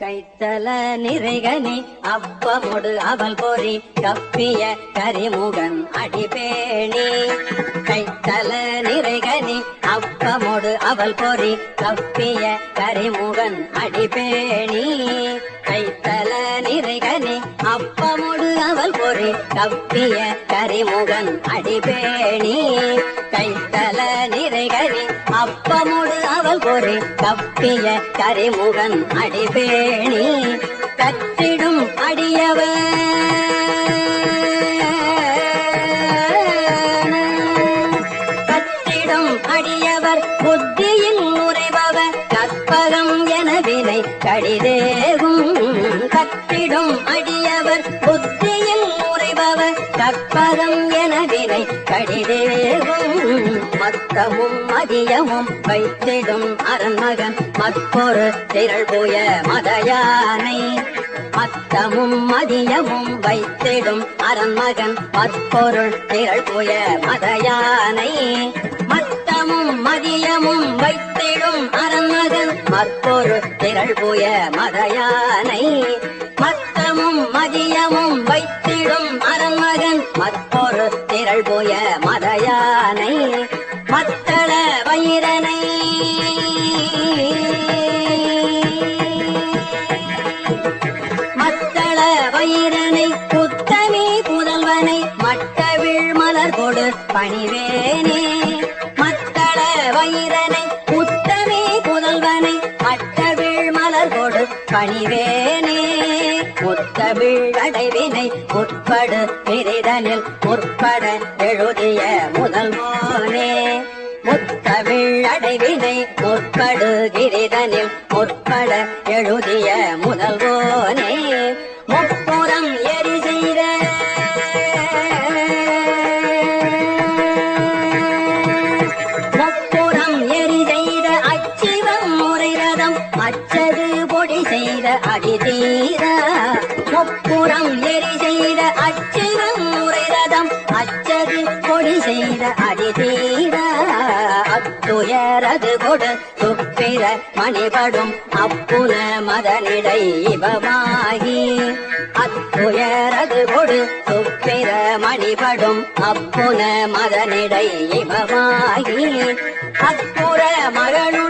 கைத்தல நிறைகனி அப்பமுடு அவள் பொறி கப்பிய கரிமுகன் அடிபேணி. கைத்தல நிறைகனி அப்பமுடு அவள் பொறி கப்பிய கரிமுகன் அடிபேணி. கைத்தல நிறைகனி அப்பமுடு அவள் பொறி கப்பிய கரிமுகன் அடிபேணி. கைத்தல நிறைகனி அப்பமுடு அவள் பொறி கப்பிய கரிமுகன் அடிபேணி. கற்றிடும் அடியவர் கற்றிடும் அடியவர் புத்தியில் உரைபவர் கற்பகம் என வினை கடிதேகும். கற்றிடும் அடியவர் புத்தியில் உரைபவர் கற்பகம் என வினை கடிதேகும். மத்தமும் மதியமும் வைத்திடும் அரண்மகன் மற்பொரு திரள்புய மதயானை. மத்தமும் மதியமும் வைத்திடும் அரண்மகன் மற்பொருள் திரள்புய மதயானை. மத்தமும் மதியமும் வைத்திடும் அரண்மகன் மற்பொருள் திரள்புய மதயானை. மத்தமும் மதியமும் வைத்திடும் அரண்மகன் மற்பொருள் திரள்புய மதயானை. மத்தள வயிரனை மத்தள வயிரனை புத்தமி புதல்வனை மட்டவிழ் மலர் கொடு பணிவேனே. மத்தள வயிரனை புத்தமி புதல்வனை மட்டவிழ் மலர் கொடு பணிவேனே. முத்தமிழ் அடைவினை முற்படு பிரிதனில் முற்பட எழுதிய முதல்வோனே. முத்தமிழ் அடைவினை முற்படு கிரிதனில் முற்பட எழுதிய முதல்வோனே. முப்புறம் எரி செய்த முப்புறம் எரி செய்த அச்சிவம் முறைரதம் அச்சது பொடி செய்த அடிதீர. முப்புறம் எரி செய்த அச்சிவம் முறைரதம் அச்சது பொடி செய்த அடிதீர. அத்துயரது கொடு துப்பிர மணிபடும் அப்புன மதனிடை இவமாகி. அத்துயரது கொடு துப்பிர மணிபடும் அப்புன மதனிடை இவமாகி. அப்புற மகளு